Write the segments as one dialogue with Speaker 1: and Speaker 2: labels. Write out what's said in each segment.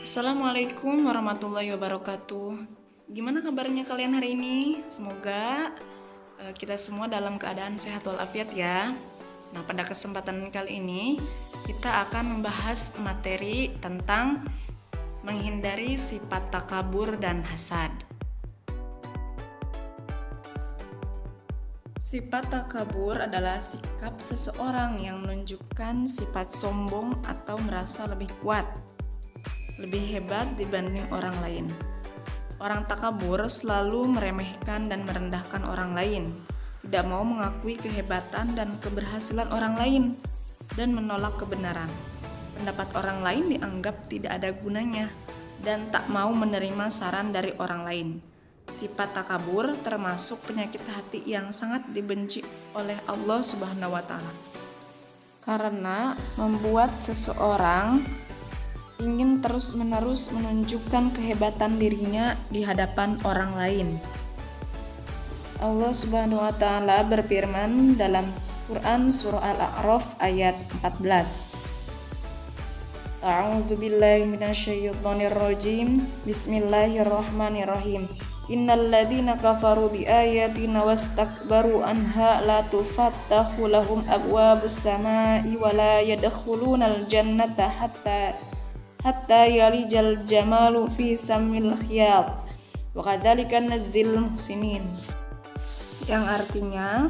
Speaker 1: Assalamualaikum warahmatullahi wabarakatuh. Gimana kabarnya kalian hari ini? Semoga kita semua dalam keadaan sehat walafiat ya. Nah, pada kesempatan kali ini kita akan membahas materi tentang menghindari sifat takabur dan hasad. Sifat takabur adalah sikap seseorang yang menunjukkan sifat sombong atau merasa lebih kuat, lebih hebat dibanding orang lain. Orang takabur selalu meremehkan dan merendahkan orang lain, tidak mau mengakui kehebatan dan keberhasilan orang lain, dan menolak kebenaran. Pendapat orang lain dianggap tidak ada gunanya, dan tak mau menerima saran dari orang lain. Sifat takabur termasuk penyakit hati yang sangat dibenci oleh Allah Subhanahu wa Ta'ala, karena membuat seseorang ingin terus-menerus menunjukkan kehebatan dirinya di hadapan orang lain. Allah Subhanahu wa Ta'ala berfirman dalam Quran surah Al-A'raf ayat 14. A'udzubillahi minasyaitonirrajim. Bismillahirrahmanirrahim. Innal ladzina kafaru biayatina wastakbaru anha la tufattahu lahum abwabus samai wa la yadkhulunal jannata hatta yalijal jamalu fi sammil khiyat wa kadzalika najzil muhsinin, yang artinya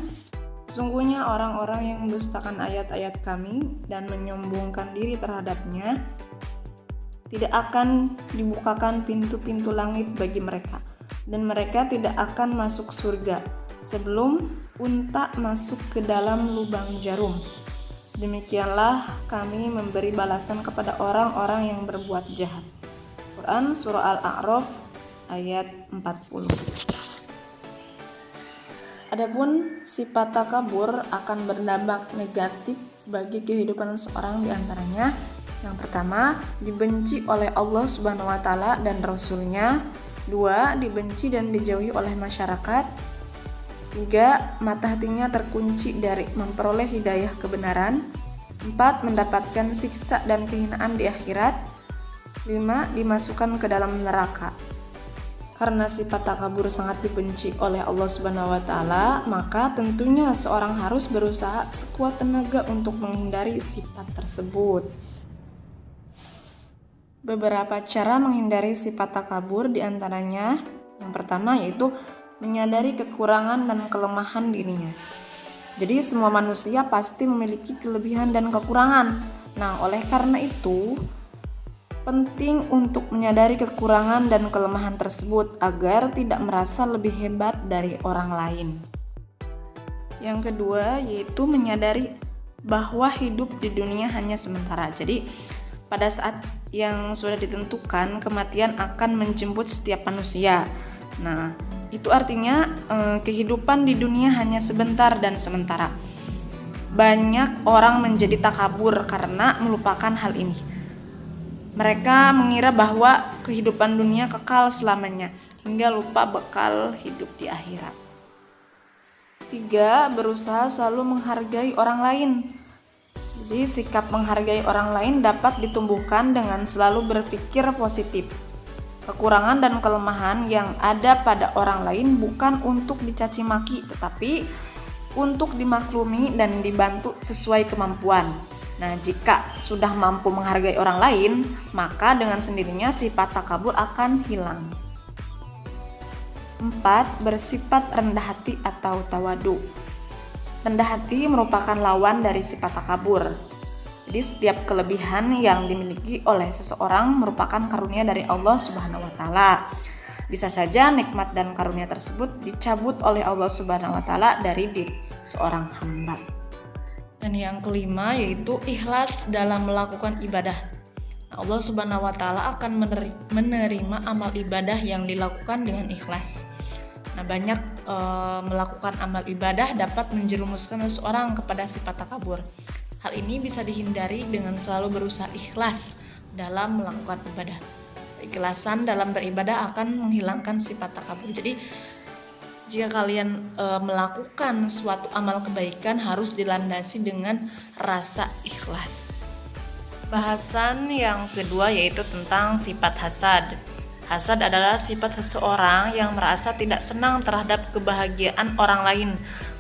Speaker 1: sesungguhnya orang-orang yang mendustakan ayat-ayat kami dan menyombongkan diri terhadapnya, tidak akan dibukakan pintu-pintu langit bagi mereka, dan mereka tidak akan masuk surga sebelum unta masuk ke dalam lubang jarum. Demikianlah kami memberi balasan kepada orang-orang yang berbuat jahat. Quran surah Al-A'raf ayat 40. Adapun sifat takabur akan berdampak negatif bagi kehidupan seorang, diantaranya yang pertama, dibenci oleh Allah Subhanahu wa Ta'ala dan Rasul-Nya. 2. Dibenci dan dijauhi oleh masyarakat. 3. Mata hatinya terkunci dari memperoleh hidayah kebenaran. 4. Mendapatkan siksa dan kehinaan di akhirat. 5. Dimasukkan ke dalam neraka. Karena sifat takabur sangat dibenci oleh Allah Subhanahu wa Ta'ala, maka tentunya seorang harus berusaha sekuat tenaga untuk menghindari sifat tersebut. Beberapa cara menghindari sifat takabur, diantaranya yang pertama yaitu menyadari kekurangan dan kelemahan dirinya. Jadi semua manusia pasti memiliki kelebihan dan kekurangan. Nah, oleh karena itu penting untuk menyadari kekurangan dan kelemahan tersebut agar tidak merasa lebih hebat dari orang lain. Yang kedua yaitu menyadari bahwa hidup di dunia hanya sementara. Jadi pada saat yang sudah ditentukan, kematian akan menjemput setiap manusia. Nah, itu artinya kehidupan di dunia hanya sebentar dan sementara. Banyak orang menjadi takabur karena melupakan hal ini. Mereka mengira bahwa kehidupan dunia kekal selamanya, hingga lupa bekal hidup di akhirat. 3. Berusaha selalu menghargai orang lain. Jadi sikap menghargai orang lain dapat ditumbuhkan dengan selalu berpikir positif. Kekurangan dan kelemahan yang ada pada orang lain bukan untuk dicaci maki, tetapi untuk dimaklumi dan dibantu sesuai kemampuan. Nah, jika sudah mampu menghargai orang lain, maka dengan sendirinya sifat takabur akan hilang. 4. Bersifat rendah hati atau tawadu. Rendah hati merupakan lawan dari sifat takabur. Jadi setiap kelebihan yang dimiliki oleh seseorang merupakan karunia dari Allah Subhanahu wa Ta'ala. Bisa saja nikmat dan karunia tersebut dicabut oleh Allah Subhanahu wa Ta'ala dari diri seorang hamba. Dan yang kelima yaitu ikhlas dalam melakukan ibadah. Allah Subhanahu wa Ta'ala akan menerima amal ibadah yang dilakukan dengan ikhlas. Nah, banyak melakukan amal ibadah dapat menjerumuskan seseorang kepada sifat takabur. Hal ini bisa dihindari dengan selalu berusaha ikhlas dalam melakukan ibadah. Keikhlasan dalam beribadah akan menghilangkan sifat takabur. Jadi jika kalian melakukan suatu amal kebaikan harus dilandasi dengan rasa ikhlas. Bahasan yang kedua yaitu tentang sifat hasad. Hasad adalah sifat seseorang yang merasa tidak senang terhadap kebahagiaan orang lain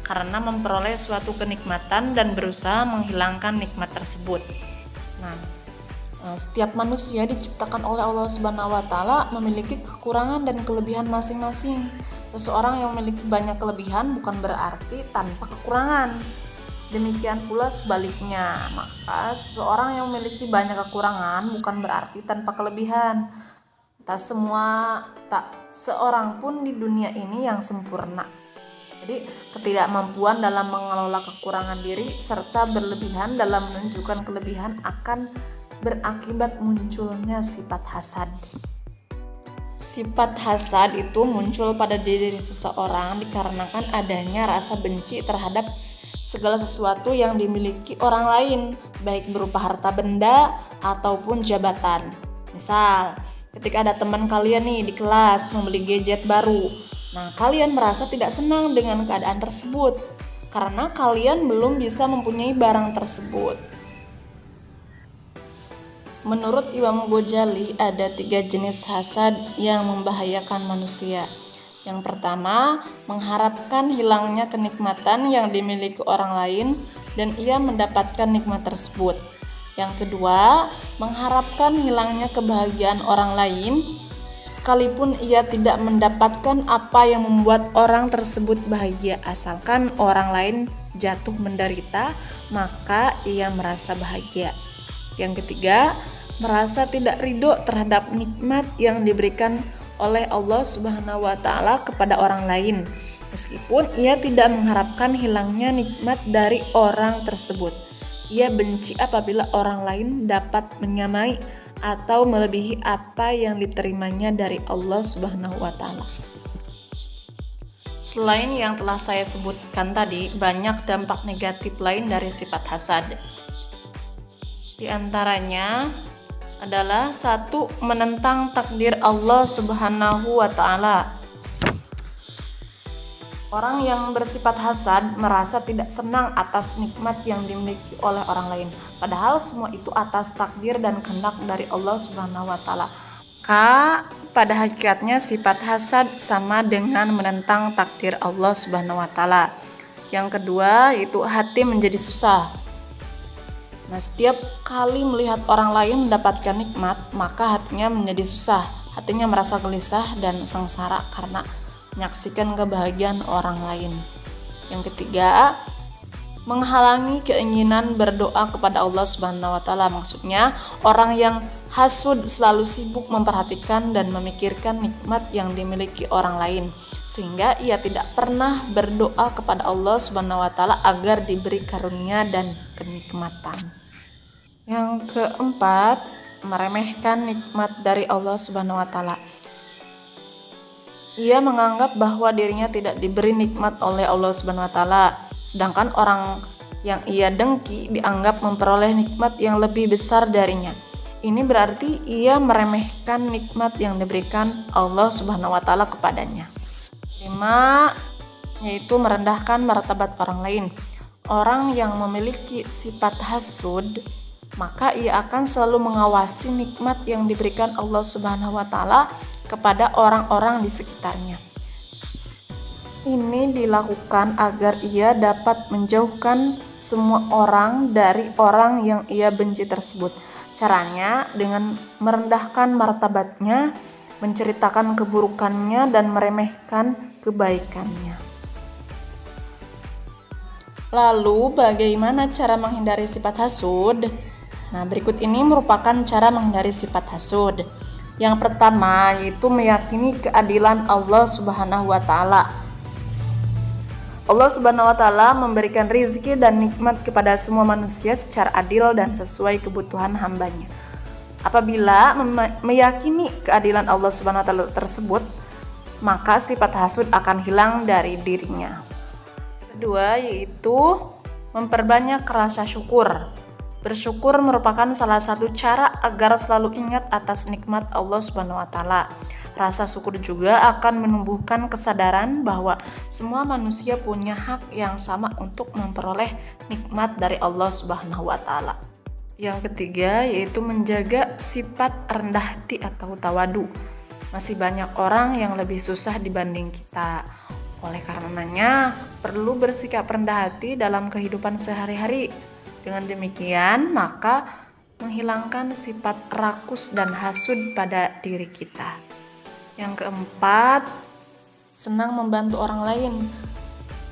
Speaker 1: karena memperoleh suatu kenikmatan dan berusaha menghilangkan nikmat tersebut. Nah, setiap manusia diciptakan oleh Allah Subhanahu wa taala memiliki kekurangan dan kelebihan masing-masing. Seseorang yang memiliki banyak kelebihan bukan berarti tanpa kekurangan. Demikian pula sebaliknya, maka seseorang yang memiliki banyak kekurangan bukan berarti tanpa kelebihan. Tak seorang pun di dunia ini yang sempurna. Jadi ketidakmampuan dalam mengelola kekurangan diri serta berlebihan dalam menunjukkan kelebihan akan berakibat munculnya sifat hasad. Sifat hasad itu muncul pada diri seseorang dikarenakan adanya rasa benci terhadap segala sesuatu yang dimiliki orang lain, baik berupa harta benda ataupun jabatan. Misal, ketika ada teman kalian nih di kelas membeli gadget baru, nah kalian merasa tidak senang dengan keadaan tersebut karena kalian belum bisa mempunyai barang tersebut. Menurut Imam Ghazali, ada 3 jenis hasad yang membahayakan manusia. Yang pertama, mengharapkan hilangnya kenikmatan yang dimiliki orang lain dan ia mendapatkan nikmat tersebut. Yang kedua, mengharapkan hilangnya kebahagiaan orang lain sekalipun ia tidak mendapatkan apa yang membuat orang tersebut bahagia, asalkan orang lain jatuh menderita, maka ia merasa bahagia. Yang ketiga, merasa tidak ridho terhadap nikmat yang diberikan oleh Allah Subhanahu wa taala kepada orang lain, meskipun ia tidak mengharapkan hilangnya nikmat dari orang tersebut. Ia benci apabila orang lain dapat menyamai atau melebihi apa yang diterimanya dari Allah Subhanahu wa taala. Selain yang telah saya sebutkan tadi, banyak dampak negatif lain dari sifat hasad. Di antaranya adalah 1. Menentang takdir Allah Subhanahu wa taala. Orang yang bersifat hasad merasa tidak senang atas nikmat yang dimiliki oleh orang lain, padahal semua itu atas takdir dan kehendak dari Allah Subhanahu wa taala. Pada hakikatnya sifat hasad sama dengan menentang takdir Allah Subhanahu wa taala. Yang kedua, itu hati menjadi susah. Nah, setiap kali melihat orang lain mendapatkan nikmat, maka hatinya menjadi susah. Hatinya merasa gelisah dan sengsara karena menyaksikan kebahagiaan orang lain. Yang ketiga, menghalangi keinginan berdoa kepada Allah Subhanahu wa taala. Maksudnya, orang yang hasud selalu sibuk memperhatikan dan memikirkan nikmat yang dimiliki orang lain, sehingga ia tidak pernah berdoa kepada Allah Subhanahu wa taala agar diberi karunia dan kenikmatan. Yang keempat, meremehkan nikmat dari Allah Subhanahu wa taala. Ia menganggap bahwa dirinya tidak diberi nikmat oleh Allah Subhanahu wa taala, sedangkan orang yang ia dengki dianggap memperoleh nikmat yang lebih besar darinya. Ini berarti ia meremehkan nikmat yang diberikan Allah Subhanahu wa taala kepadanya. 5. Yaitu merendahkan martabat orang lain. Orang yang memiliki sifat hasud, maka ia akan selalu mengawasi nikmat yang diberikan Allah Subhanahu wa taala kepada orang-orang di sekitarnya. Ini dilakukan agar ia dapat menjauhkan semua orang dari orang yang ia benci tersebut. Caranya dengan merendahkan martabatnya, menceritakan keburukannya dan meremehkan kebaikannya. Lalu bagaimana cara menghindari sifat hasud? Nah, berikut ini merupakan cara menghindari sifat hasud. Yang pertama yaitu meyakini keadilan Allah Subhanahu wa taala. Allah Subhanahu wa taala memberikan rizki dan nikmat kepada semua manusia secara adil dan sesuai kebutuhan hambanya. Apabila meyakini keadilan Allah Subhanahu wa taala tersebut, maka sifat hasud akan hilang dari dirinya. Kedua yaitu memperbanyak rasa syukur. Bersyukur merupakan salah satu cara agar selalu ingat atas nikmat Allah Subhanahu wa taala. Rasa syukur juga akan menumbuhkan kesadaran bahwa semua manusia punya hak yang sama untuk memperoleh nikmat dari Allah Subhanahu wa taala. Yang ketiga yaitu menjaga sifat rendah hati atau tawadu. Masih banyak orang yang lebih susah dibanding kita. Oleh karenanya, perlu bersikap rendah hati dalam kehidupan sehari-hari. Dengan demikian, maka menghilangkan sifat rakus dan hasud pada diri kita. Yang keempat, senang membantu orang lain.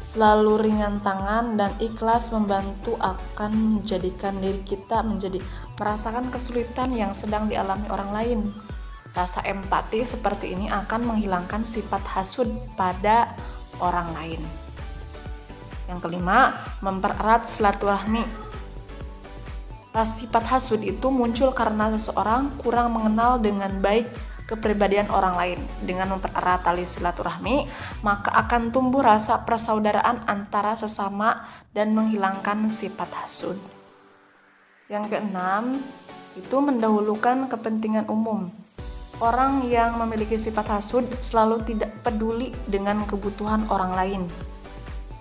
Speaker 1: Selalu ringan tangan dan ikhlas membantu akan menjadikan diri kita merasakan kesulitan yang sedang dialami orang lain. Rasa empati seperti ini akan menghilangkan sifat hasud pada orang lain. Yang kelima, mempererat silaturahmi. Sifat hasud itu muncul karena seseorang kurang mengenal dengan baik kepribadian orang lain. Dengan mempererat tali silaturahmi, maka akan tumbuh rasa persaudaraan antara sesama dan menghilangkan sifat hasud. Yang keenam, itu mendahulukan kepentingan umum. Orang yang memiliki sifat hasud selalu tidak peduli dengan kebutuhan orang lain.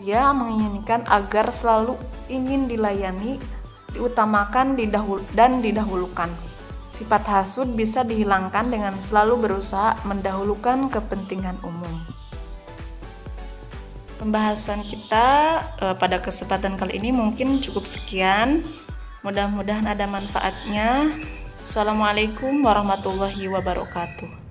Speaker 1: Ia menginginkan agar selalu ingin dilayani, diutamakan dan didahulukan. Sifat hasud bisa dihilangkan dengan selalu berusaha mendahulukan kepentingan umum. Pembahasan kita pada kesempatan kali ini mungkin cukup sekian. Mudah-mudahan ada manfaatnya. Assalamualaikum warahmatullahi wabarakatuh.